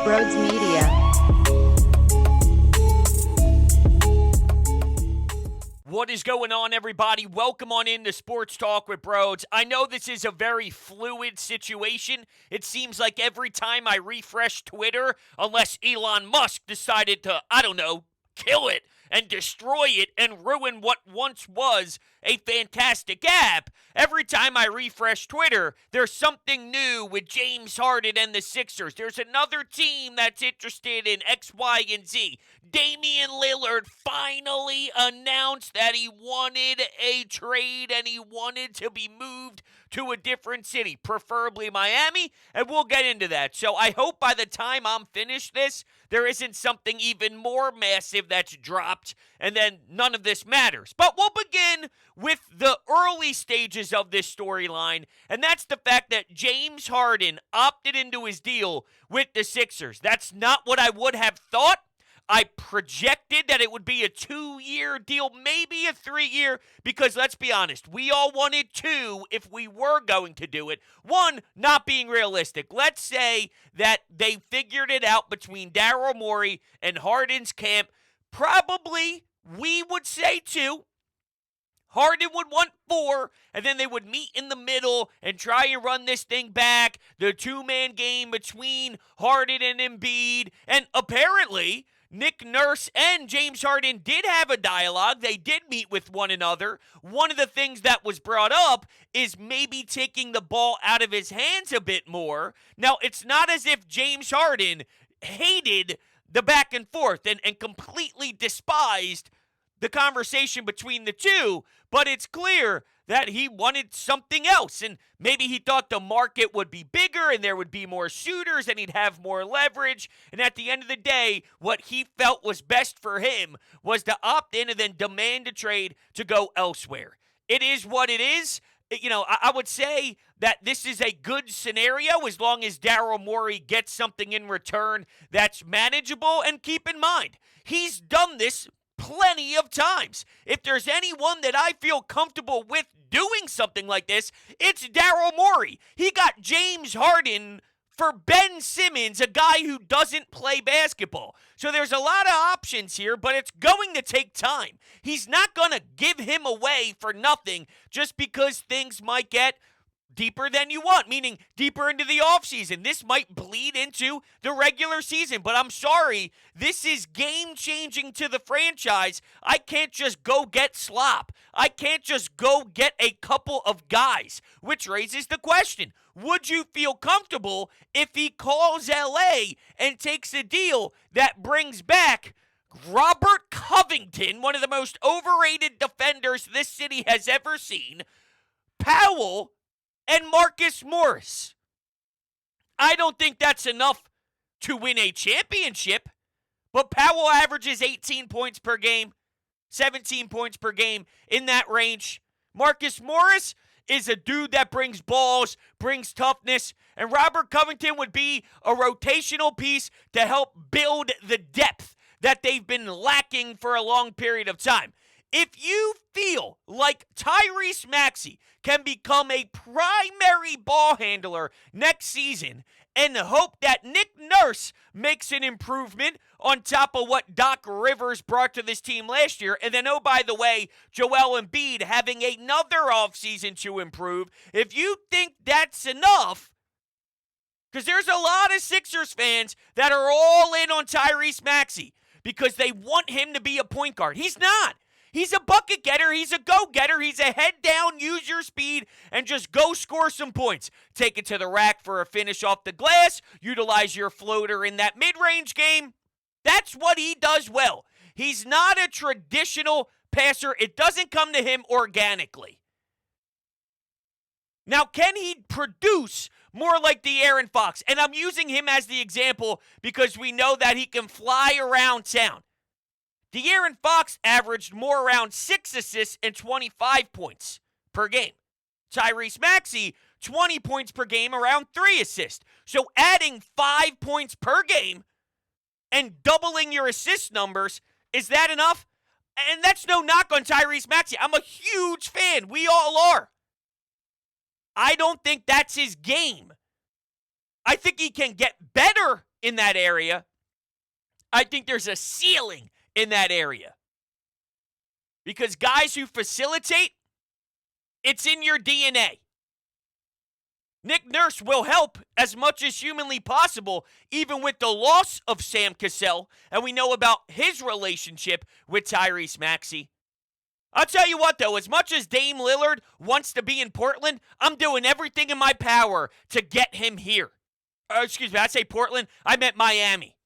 Broads Media. What is going on, everybody? Welcome on into Sports Talk with Broads. I know this is a very fluid situation. It seems like every time I refresh Twitter, unless Elon Musk decided to, kill it and destroy it and ruin what once was a fantastic app, every time I refresh Twitter, there's something new with James Harden and the Sixers. There's another team that's interested in X, Y, and Z. Damian Lillard finally announced that he wanted a trade and he wanted to be moved to a different city, preferably Miami, and we'll get into that. So I hope by the time I'm finished this, there isn't something even more massive that's dropped, and then none of this matters. But we'll begin with the early stages of this storyline, and that's the fact that James Harden opted into his deal with the Sixers. That's not what I would have thought. I projected that it would be a 2-year deal, maybe a 3-year, because let's be honest, we all wanted 2 if we were going to do it. 1, not being realistic. Let's say that they figured it out between Daryl Morey and Harden's camp. Probably, we would say 2. Harden would want 4, and then they would meet in the middle and try and run this thing back. The 2-man game between Harden and Embiid, and apparently Nick Nurse and James Harden did have a dialogue. They did meet with one another. One of the things that was brought up is maybe taking the ball out of his hands a bit more. Now, it's not as if James Harden hated the back and forth and completely despised the conversation between the two, but it's clear that he wanted something else, and maybe he thought the market would be bigger and there would be more shooters and he'd have more leverage, and at the end of the day, what he felt was best for him was to opt in and then demand a trade to go elsewhere. It is what it is. I would say that this is a good scenario as long as Daryl Morey gets something in return that's manageable, and keep in mind, he's done this plenty of times. If there's anyone that I feel comfortable with doing something like this, it's Daryl Morey. He got James Harden for Ben Simmons, a guy who doesn't play basketball. So there's a lot of options here, but it's going to take time. He's not going to give him away for nothing just because things might get deeper than you want, meaning deeper into the offseason. This might bleed into the regular season, but I'm sorry, this is game-changing to the franchise. I can't just go get slop. I can't just go get a couple of guys, which raises the question, would you feel comfortable if he calls LA and takes a deal that brings back Robert Covington, one of the most overrated defenders this city has ever seen, Powell, and Marcus Morris? I don't think that's enough to win a championship, but Powell averages 18 points per game, 17 points per game, in that range. Marcus Morris is a dude that brings balls, brings toughness, and Robert Covington would be a rotational piece to help build the depth that they've been lacking for a long period of time. If you feel like Tyrese Maxey can become a primary ball handler next season and hope that Nick Nurse makes an improvement on top of what Doc Rivers brought to this team last year, and then, oh, by the way, Joel Embiid having another offseason to improve, if you think that's enough, because there's a lot of Sixers fans that are all in on Tyrese Maxey because they want him to be a point guard. He's not. He's a bucket getter. He's a go-getter. He's a head down, use your speed, and just go score some points. Take it to the rack for a finish off the glass. Utilize your floater in that mid-range game. That's what he does well. He's not a traditional passer. It doesn't come to him organically. Now, can he produce more like the Aaron Fox? And I'm using him as the example because we know that he can fly around town. De'Aaron Fox averaged more around 6 assists and 25 points per game. Tyrese Maxey, 20 points per game, around 3 assists. So adding 5 points per game and doubling your assist numbers, is that enough? And that's no knock on Tyrese Maxey. I'm a huge fan. We all are. I don't think that's his game. I think he can get better in that area. I think there's a ceiling in that area. Because guys who facilitate, it's in your DNA. Nick Nurse will help as much as humanly possible, even with the loss of Sam Cassell, and we know about his relationship with Tyrese Maxey. I'll tell you what, though, as much as Dame Lillard wants to be in Portland, I'm doing everything in my power to get him here. Excuse me, I say Portland, I meant Miami.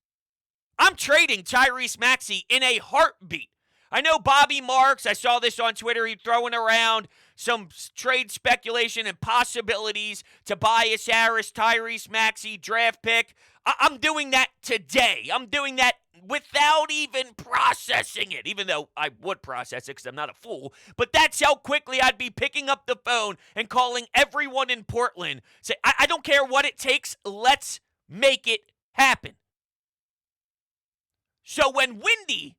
I'm trading Tyrese Maxey in a heartbeat. I know Bobby Marks, I saw this on Twitter, he's throwing around some trade speculation and possibilities. Tobias Harris, Tyrese Maxey, draft pick. I'm doing that today. I'm doing that without even processing it, even though I would process it because I'm not a fool. But that's how quickly I'd be picking up the phone and calling everyone in Portland. Say, I don't care what it takes. Let's make it happen. So when Wendy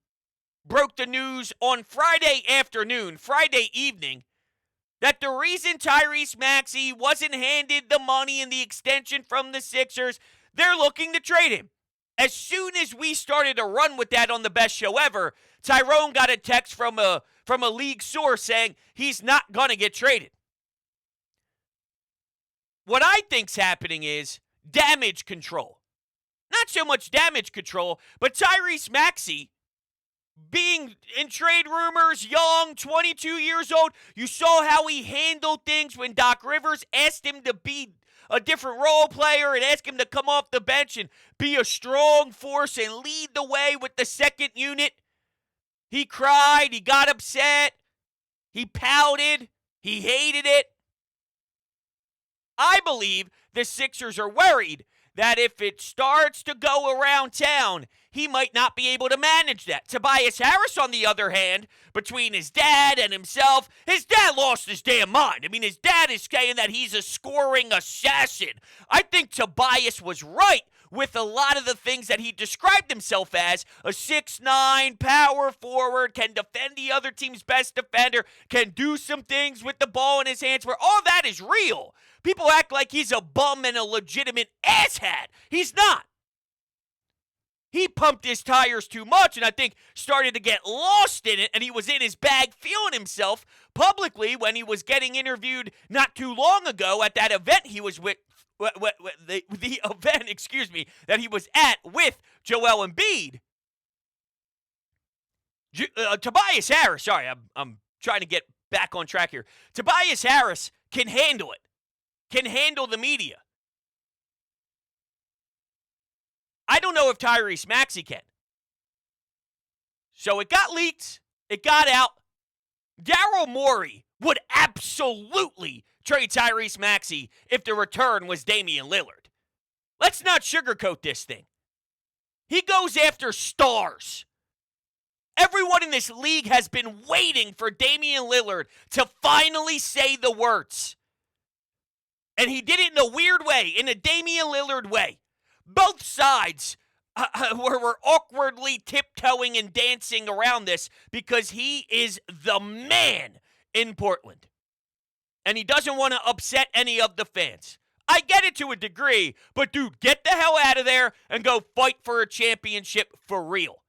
broke the news on Friday evening, that the reason Tyrese Maxey wasn't handed the money and the extension from the Sixers, they're looking to trade him. As soon as we started to run with that on the best show ever, Tyrone got a text from a league source saying he's not going to get traded. What I think's happening is damage control. Not so much damage control, but Tyrese Maxey being in trade rumors, young, 22 years old. You saw how he handled things when Doc Rivers asked him to be a different role player and asked him to come off the bench and be a strong force and lead the way with the second unit. He cried, he got upset, he pouted, he hated it. I believe the Sixers are worried that if it starts to go around town, he might not be able to manage that. Tobias Harris, on the other hand, between his dad and himself, his dad lost his damn mind. I mean, his dad is saying that he's a scoring assassin. I think Tobias was right with a lot of the things that he described himself as. A 6'9", power forward, can defend the other team's best defender, can do some things with the ball in his hands, where all that is real. People act like he's a bum and a legitimate asshat. He's not. He pumped his tires too much and I think started to get lost in it, and he was in his bag feeling himself publicly when he was getting interviewed not too long ago at that event he was with, the event, that he was at with Joel Embiid. Tobias Harris, sorry, I'm trying to get back on track here. Tobias Harris can handle it, can handle the media. I don't know if Tyrese Maxey can. So it got leaked. It got out. Daryl Morey would absolutely trade Tyrese Maxey if the return was Damian Lillard. Let's not sugarcoat this thing. He goes after stars. Everyone in this league has been waiting for Damian Lillard to finally say the words. And he did it in a weird way, in a Damian Lillard way. Both sides were awkwardly tiptoeing and dancing around this because he is the man in Portland. And he doesn't want to upset any of the fans. I get it to a degree, but dude, get the hell out of there and go fight for a championship for real.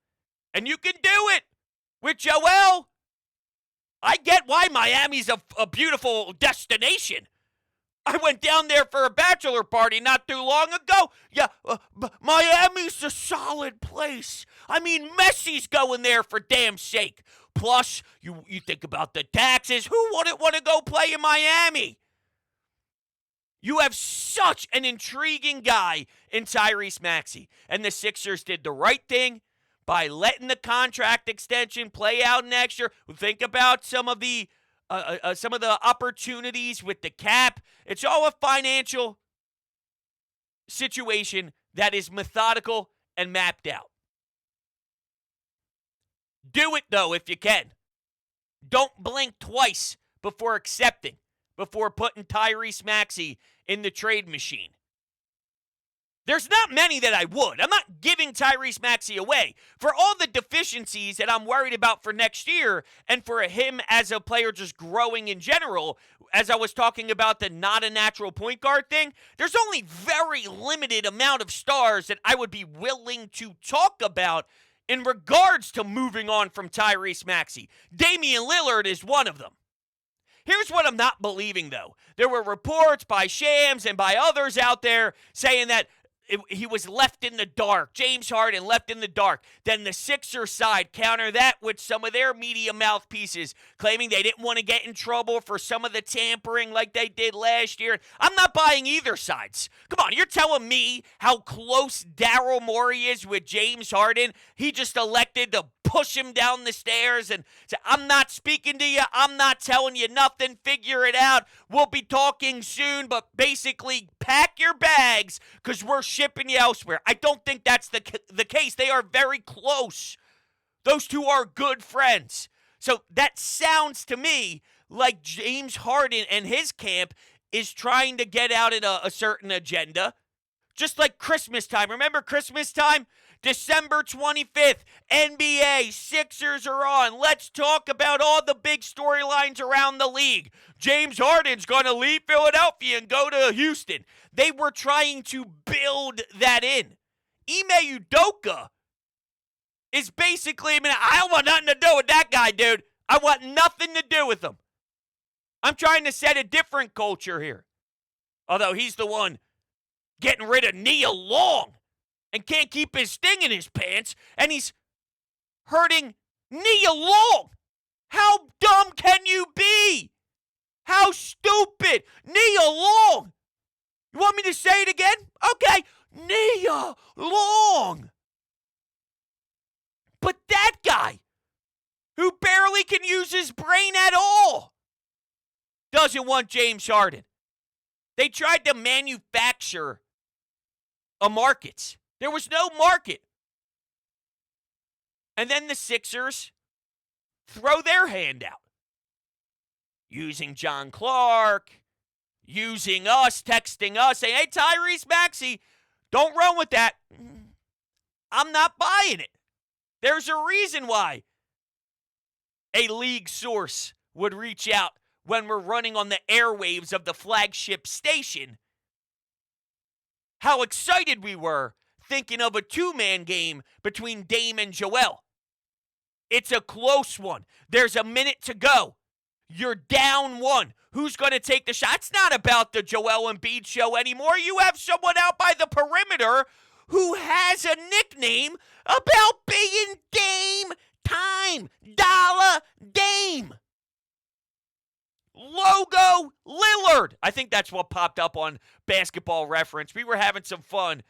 And you can do it with Joel. I get why Miami's a beautiful destination. I went down there for a bachelor party not too long ago. Yeah, Miami's a solid place. I mean, Messi's going there for damn sake. Plus, you think about the taxes. Who wouldn't want to go play in Miami? You have such an intriguing guy in Tyrese Maxey. And the Sixers did the right thing by letting the contract extension play out next year. Think about some of the opportunities with the cap. It's all a financial situation that is methodical and mapped out. Do it, though, if you can. Don't blink twice before accepting, before putting Tyrese Maxey in the trade machine. There's not many that I would. I'm not giving Tyrese Maxey away. For all the deficiencies that I'm worried about for next year and for him as a player just growing in general, as I was talking about the not a natural point guard thing, there's only very limited amount of stars that I would be willing to talk about in regards to moving on from Tyrese Maxey. Damian Lillard is one of them. Here's what I'm not believing, though. There were reports by Shams and by others out there saying that he was left in the dark. James Harden left in the dark. Then the Sixers side counter that with some of their media mouthpieces, claiming they didn't want to get in trouble for some of the tampering like they did last year. I'm not buying either sides. Come on, you're telling me how close Daryl Morey is with James Harden? He just elected to push him down the stairs and say, I'm not speaking to you. I'm not telling you nothing. Figure it out. We'll be talking soon, but basically pack your bags because we're shipping you elsewhere. I don't think that's the case. They are very close. Those two are good friends. So that sounds to me like James Harden and his camp is trying to get out at a certain agenda. Just like Christmas time. Remember Christmas time? December 25th, NBA, Sixers are on. Let's talk about all the big storylines around the league. James Harden's going to leave Philadelphia and go to Houston. They were trying to build that in. Ime Udoka is basically, I don't want nothing to do with that guy, dude. I want nothing to do with him. I'm trying to set a different culture here. Although he's the one getting rid of Nia Long and can't keep his thing in his pants, and he's hurting Nia Long. How dumb can you be? How stupid. Nia Long. You want me to say it again? Okay. Nia Long. But that guy, who barely can use his brain at all, doesn't want James Harden. They tried to manufacture a market. There was no market. And then the Sixers throw their hand out. Using John Clark, using us, texting us, saying, hey, Tyrese Maxey, don't run with that. I'm not buying it. There's a reason why a league source would reach out when we're running on the airwaves of the flagship station. How excited we were thinking of a two-man game between Dame and Joel. It's a close one. There's a minute to go. You're down one. Who's going to take the shot? It's not about the Joel Embiid show anymore. You have someone out by the perimeter who has a nickname about being Dame Time. Dollar Dame. Logo Lillard. I think that's what popped up on Basketball Reference. We were having some fun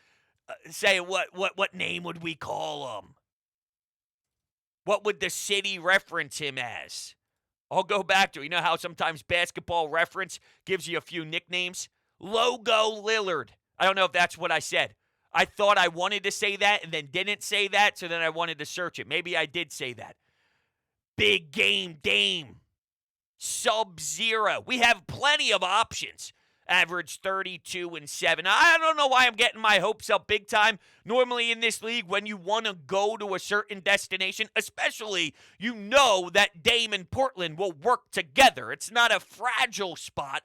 saying what name would we call him? What would the city reference him as? I'll go back to it. You know how sometimes Basketball Reference gives you a few nicknames? Logo Lillard. I don't know if that's what I said. I thought I wanted to say that and then didn't say that, so then I wanted to search it. Maybe I did say that. Big Game Dame. Sub-Zero. We have plenty of options. Average 32 and 7. I don't know why I'm getting my hopes up big time. Normally in this league, when you want to go to a certain destination, especially you know that Dame and Portland will work together. It's not a fragile spot.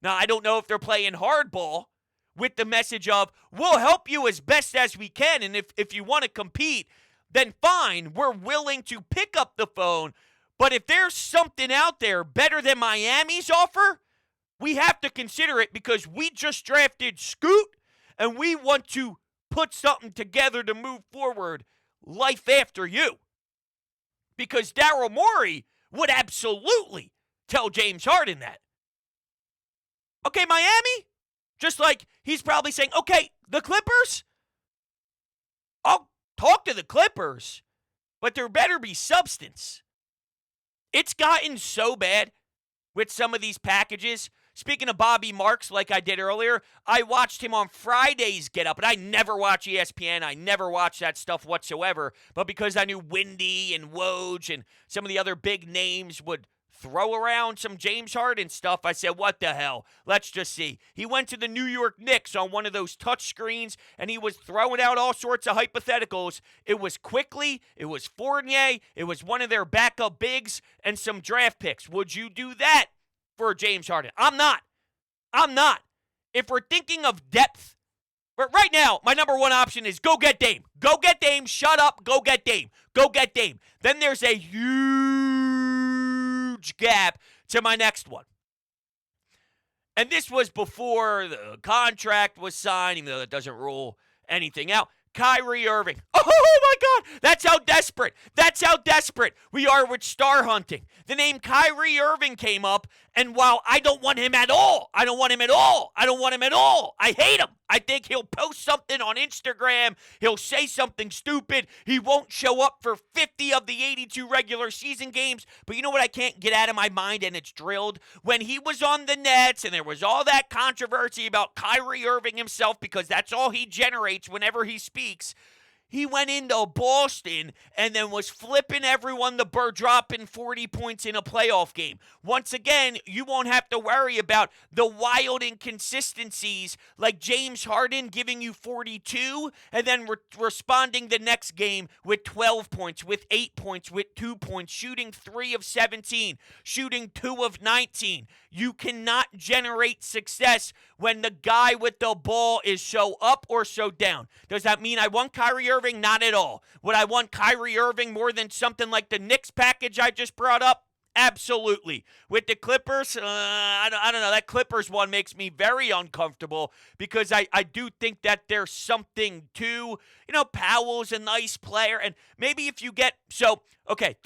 Now, I don't know if they're playing hardball with the message of, we'll help you as best as we can, and if you want to compete, then fine, we're willing to pick up the phone. But if there's something out there better than Miami's offer, we have to consider it because we just drafted Scoot and we want to put something together to move forward life after you. Because Daryl Morey would absolutely tell James Harden that. Okay, Miami? Just like he's probably saying, okay, the Clippers? I'll talk to the Clippers, but there better be substance. It's gotten so bad with some of these packages. Speaking of Bobby Marks, like I did earlier, I watched him on Friday's Get Up, and I never watch ESPN. I never watch that stuff whatsoever. But because I knew Windy and Woj and some of the other big names would throw around some James Harden stuff. I said, what the hell? Let's just see. He went to the New York Knicks on one of those touch screens, and he was throwing out all sorts of hypotheticals. It was Quickly, it was Fournier, it was one of their backup bigs, and some draft picks. Would you do that for James Harden? I'm not. If we're thinking of depth, but right now, my number one option is go get Dame. Go get Dame. Shut up. Go get Dame. Go get Dame. Then there's a huge gap to my next one. And this was before the contract was signed, even though that doesn't rule anything out. Kyrie Irving. Oh, my God. That's how desperate we are with star hunting. The name Kyrie Irving came up, and while I don't want him at all, I hate him. I think he'll post something on Instagram. He'll say something stupid. He won't show up for 50 of the 82 regular season games. But you know what I can't get out of my mind, and it's drilled? When he was on the Nets and there was all that controversy about Kyrie Irving himself, because that's all he generates whenever he speaks, he went into Boston and then was flipping everyone the bird, dropping 40 points in a playoff game. Once again, you won't have to worry about the wild inconsistencies like James Harden giving you 42 and then responding the next game with 12 points, with 8 points, with 2 points, shooting 3 of 17, shooting 2 of 19. You cannot generate success when the guy with the ball is so up or so down. Does that mean I want Kyrie Irving? Not at all. Would I want Kyrie Irving more than something like the Knicks package I just brought up? Absolutely. With the Clippers, I don't know. That Clippers one makes me very uncomfortable because I do think that there's something to, Powell's a nice player. And maybe if you get, the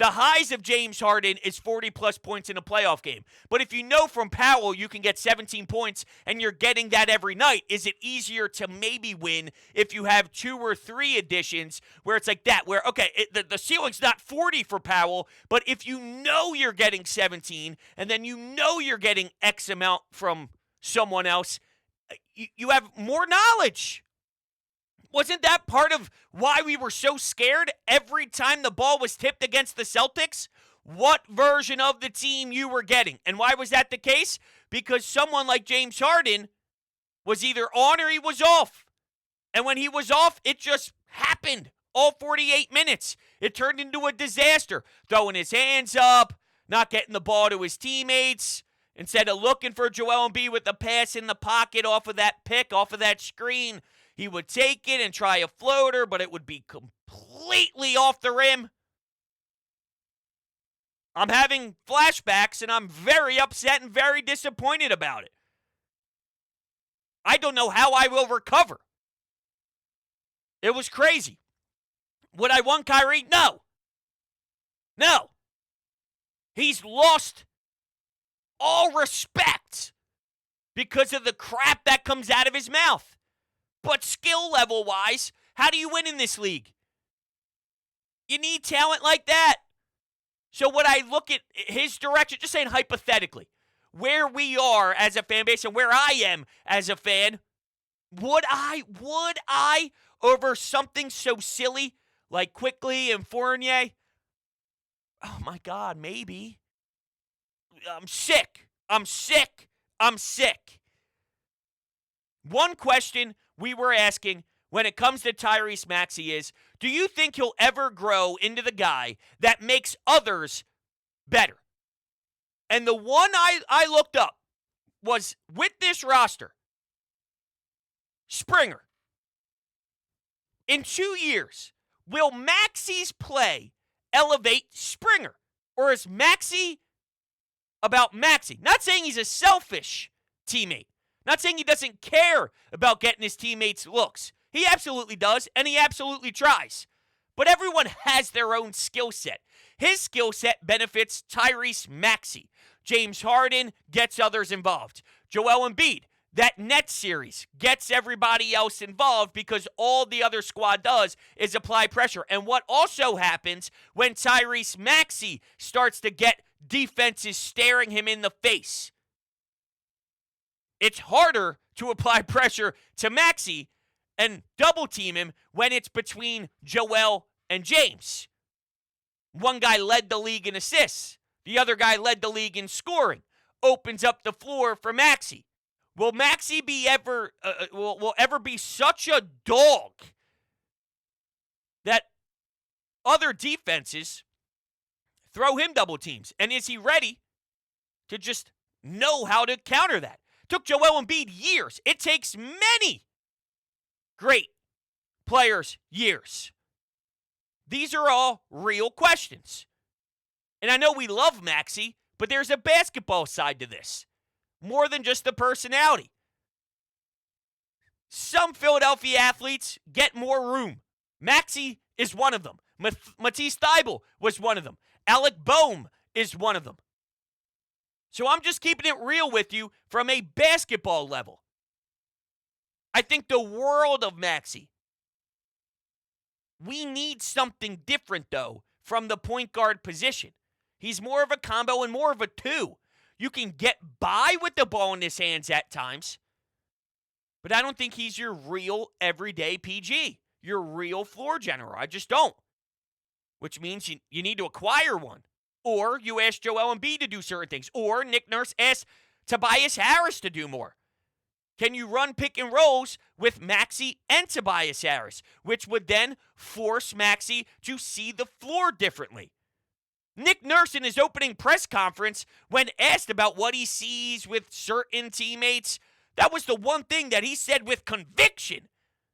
highs of James Harden is 40-plus points in a playoff game. But if you know from Powell you can get 17 points and you're getting that every night, is it easier to maybe win if you have 2 or 3 additions where it's like that, where, the ceiling's not 40 for Powell, but if you know you're getting 17 and then you know you're getting X amount from someone else, you have more knowledge. Wasn't that part of why we were so scared every time the ball was tipped against the Celtics? What version of the team you were getting. And why was that the case? Because someone like James Harden was either on or he was off. And when he was off, it just happened. All 48 minutes. It turned into a disaster. Throwing his hands up, not getting the ball to his teammates. Instead of looking for Joel Embiid with the pass in the pocket off of that pick, off of that screen, he would take it and try a floater, but it would be completely off the rim. I'm having flashbacks, and I'm very upset and very disappointed about it. I don't know how I will recover. It was crazy. Would I want Kyrie? No. He's lost all respect because of the crap that comes out of his mouth. But skill level-wise, how do you win in this league? You need talent like that. So when I look at his direction, just saying hypothetically, where we are as a fan base and where I am as a fan, would I over something so silly like Quickly and Fournier? Oh my God, maybe. I'm sick. One question we were asking when it comes to Tyrese Maxey is, do you think he'll ever grow into the guy that makes others better? And the one I looked up was, with this roster, Springer. In 2 years, will Maxey's play elevate Springer? Or is Maxey about Maxey? Not saying he's a selfish teammate. Not saying he doesn't care about getting his teammates looks. He absolutely does, and he absolutely tries. But everyone has their own skill set. His skill set benefits Tyrese Maxey. James Harden gets others involved. Joel Embiid, that Nets series, gets everybody else involved because all the other squad does is apply pressure. And what also happens when Tyrese Maxey starts to get defenses staring him in the face, it's harder to apply pressure to Maxey and double team him when it's between Joel and James. One guy led the league in assists. The other guy led the league in scoring. Opens up the floor for Maxey. Will Maxey be ever will ever be such a dog that other defenses throw him double teams? And is he ready to just know how to counter that? Took Joel Embiid years. It takes many great players years. These are all real questions. And I know we love Maxey, but there's a basketball side to this. More than just the personality. Some Philadelphia athletes get more room. Maxey is one of them. Matisse Thybulle was one of them. Alec Boehm is one of them. So I'm just keeping it real with you from a basketball level. I think the world of Maxey. We need something different, though, from the point guard position. He's more of a combo and more of a two. You can get by with the ball in his hands at times, but I don't think he's your real everyday PG, your real floor general. I just don't. Which means you need to acquire one. Or you ask Joel Embiid to do certain things. Or Nick Nurse asks Tobias Harris to do more. Can you run pick and rolls with Maxey and Tobias Harris, which would then force Maxey to see the floor differently? Nick Nurse, in his opening press conference, when asked about what he sees with certain teammates, that was the one thing that he said with conviction,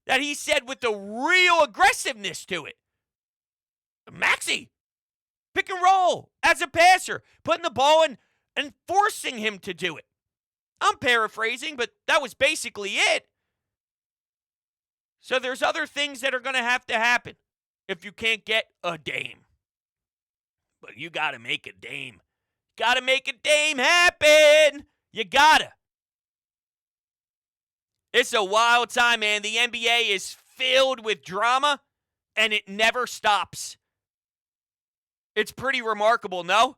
that he said with the real aggressiveness to it. Maxey, pick and roll as a passer, putting the ball in and forcing him to do it. I'm paraphrasing, but that was basically it. So there's other things that are going to happen if you can't get a Dame. But you got to make a Dame. Got to make a Dame happen. You got to. It's a wild time, man. The NBA is filled with drama, and it never stops. It's pretty remarkable, no?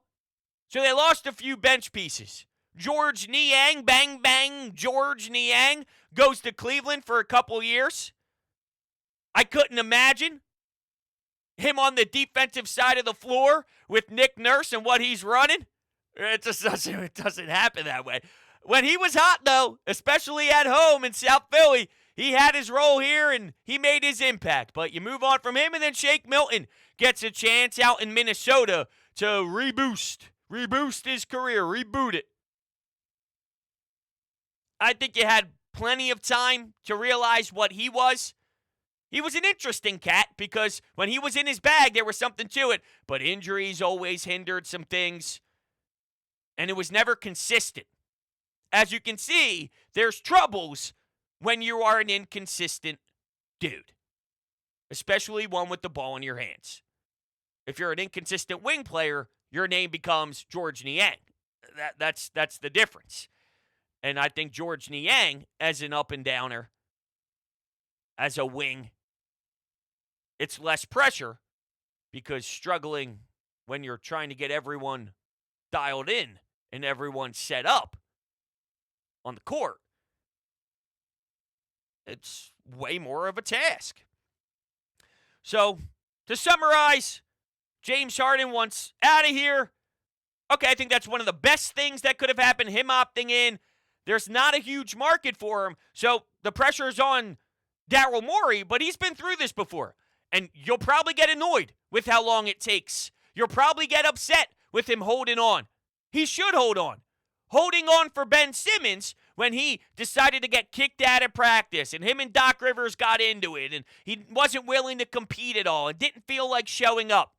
So they lost a few bench pieces. George Niang, bang, bang, George Niang goes to Cleveland for a couple years. I couldn't imagine him on the defensive side of the floor with Nick Nurse and what he's running. It doesn't happen that way. When he was hot, though, especially at home in South Philly, he had his role here and he made his impact. But you move on from him, and then Shake Milton gets a chance out in Minnesota to reboost his career, reboot it. I think you had plenty of time to realize what he was. He was an interesting cat because when he was in his bag, there was something to it. But injuries always hindered some things. And it was never consistent. As you can see, there's troubles when you are an inconsistent dude. Especially one with the ball in your hands. If you're an inconsistent wing player, your name becomes George Niang. That's the difference. And I think George Niang, as an up-and-downer, as a wing, it's less pressure because struggling when you're trying to get everyone dialed in and everyone set up on the court, it's way more of a task. So, to summarize, James Harden wants out of here. Okay, I think that's one of the best things that could have happened, him opting in. There's not a huge market for him, so the pressure's on Daryl Morey, but he's been through this before. And you'll probably get annoyed with how long it takes. You'll probably get upset with him holding on. He should hold on. Holding on for Ben Simmons when he decided to get kicked out of practice and him and Doc Rivers got into it and he wasn't willing to compete at all and didn't feel like showing up.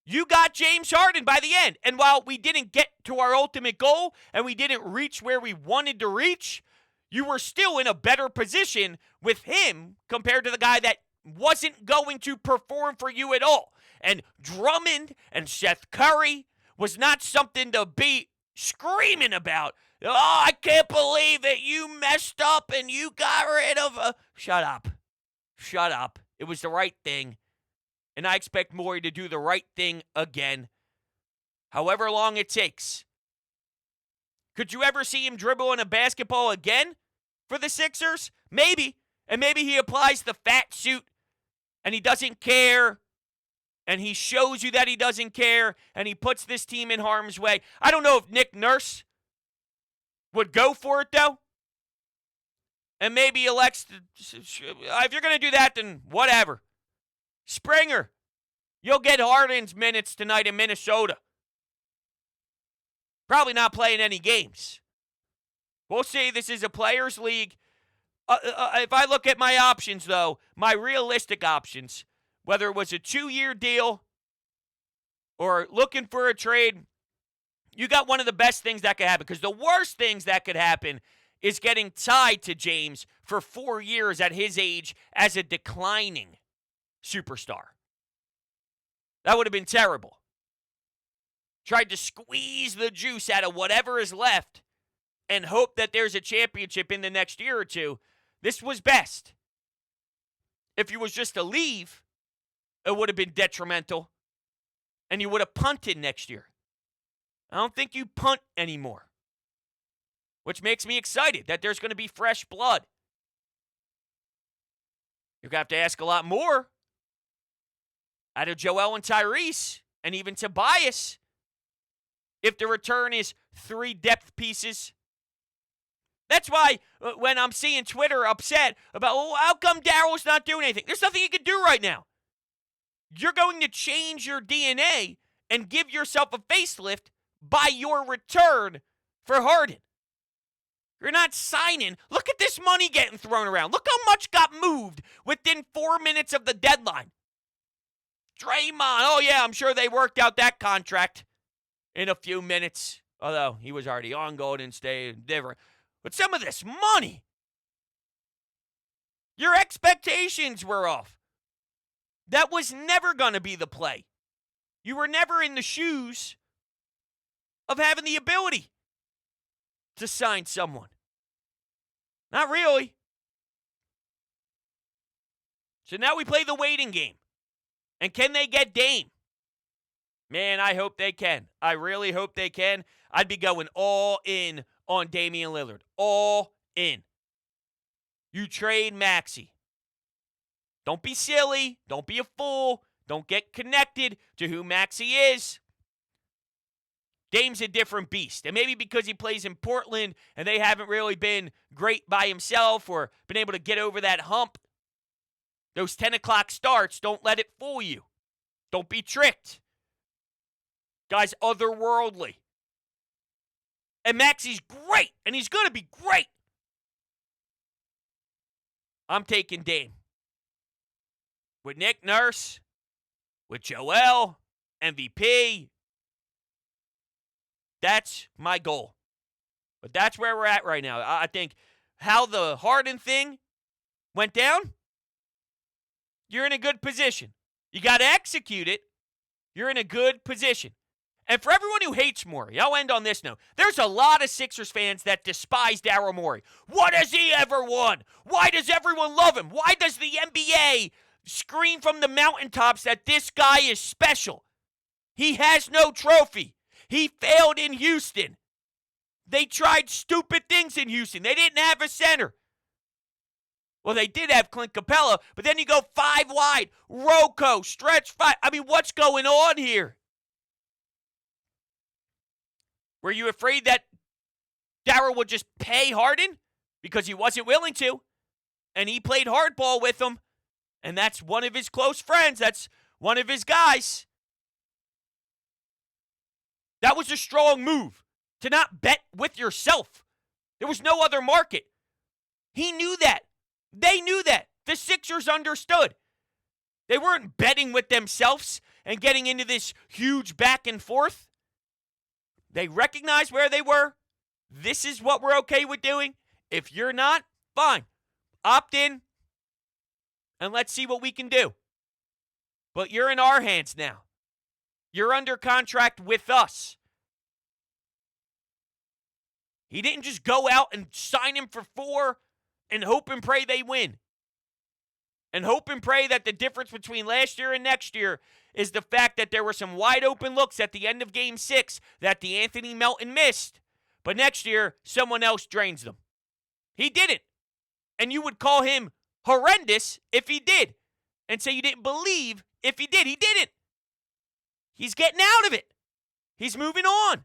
You got James Harden by the end. And while we didn't get to our ultimate goal and we didn't reach where we wanted to reach, you were still in a better position with him compared to the guy that wasn't going to perform for you at all. And Drummond and Seth Curry was not something to be screaming about. Oh, I can't believe it. You messed up and you got rid of a... Shut up. Shut up. It was the right thing. And I expect Morey to do the right thing again, however long it takes. Could you ever see him dribble in a basketball again for the Sixers? Maybe. And maybe he applies the fat suit and he doesn't care and he shows you that he doesn't care, and he puts this team in harm's way. I don't know if Nick Nurse would go for it, though. And maybe elects to, if you're going to do that, then whatever. Springer, you'll get Harden's minutes tonight in Minnesota. Probably not playing any games. We'll see. This is a players' league. If I look at my options, though, my realistic options, whether it was a 2-year deal or looking for a trade, you got one of the best things that could happen. Because the worst things that could happen is getting tied to James for 4 years at his age as a declining superstar. That would have been terrible. Tried to squeeze the juice out of whatever is left and hope that there's a championship in the next year or two. This was best. If he was just to leave, it would have been detrimental, and you would have punted next year. I don't think you punt anymore, which makes me excited that there's going to be fresh blood. You're going to have to ask a lot more out of Joel and Tyrese, and even Tobias, if the return is 3 depth pieces. That's why when I'm seeing Twitter upset about, oh, how come Daryl's not doing anything? There's nothing he can do right now. You're going to change your DNA and give yourself a facelift by your return for Harden. You're not signing. Look at this money getting thrown around. Look how much got moved within 4 minutes of the deadline. Draymond, oh yeah, I'm sure they worked out that contract in a few minutes. Although he was already on Golden State, different. But some of this money, your expectations were off. That was never going to be the play. You were never in the shoes of having the ability to sign someone. Not really. So now we play the waiting game. And can they get Dame? Man, I hope they can. I really hope they can. I'd be going all in on Damian Lillard. All in. You trade Maxey. Don't be silly. Don't be a fool. Don't get connected to who Maxey is. Dame's a different beast. And maybe because he plays in Portland and they haven't really been great by himself or been able to get over that hump, those 10 o'clock starts, don't let it fool you. Don't be tricked. Guy's otherworldly. And Maxey's great, and he's going to be great. I'm taking Dame. With Nick Nurse, with Joel, MVP. That's my goal. But that's where we're at right now. I think how the Harden thing went down, you're in a good position. You got to execute it. You're in a good position. And for everyone who hates Morey, I'll end on this note. There's a lot of Sixers fans that despise Daryl Morey. What has he ever won? Why does everyone love him? Why does the NBA scream from the mountaintops that this guy is special? He has no trophy. He failed in Houston. They tried stupid things in Houston. They didn't have a center. Well, they did have Clint Capella, but then you go 5 wide. Rocco, stretch 5. I mean, what's going on here? Were you afraid that Daryl would just pay Harden? Because he wasn't willing to. And he played hardball with him. And that's one of his close friends. That's one of his guys. That was a strong move. To not bet with yourself. There was no other market. He knew that. They knew that. The Sixers understood. They weren't betting with themselves and getting into this huge back and forth. They recognized where they were. This is what we're okay with doing. If you're not, fine. Opt in, and let's see what we can do. But you're in our hands now. You're under contract with us. He didn't just go out and sign him for 4 and hope and pray they win. And hope and pray that the difference between last year and next year is the fact that there were some wide open looks at the end of Game 6 that the Anthony Melton missed. But next year, someone else drains them. He didn't. And you would call him horrendous if he did. And say you didn't believe if he did. He didn't. He's getting out of it. He's moving on.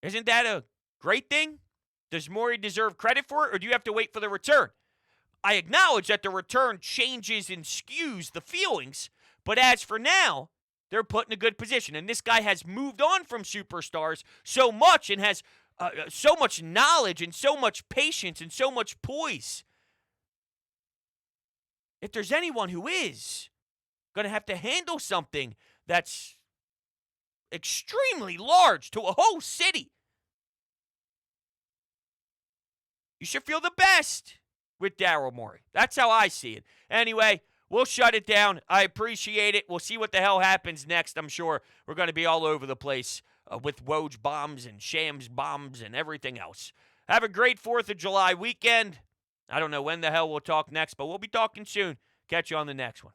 Isn't that a great thing? Does Morey deserve credit for it, or do you have to wait for the return? I acknowledge that the return changes and skews the feelings, but as for now, they're put in a good position. And this guy has moved on from superstars so much and has so much knowledge and so much patience and so much poise. If there's anyone who is going to have to handle something that's extremely large to a whole city, you should feel the best with Daryl Morey. That's how I see it. Anyway, we'll shut it down. I appreciate it. We'll see what the hell happens next. I'm sure we're going to be all over the place with Woj bombs and Shams bombs and everything else. Have a great 4th of July weekend. I don't know when the hell we'll talk next, but we'll be talking soon. Catch you on the next one.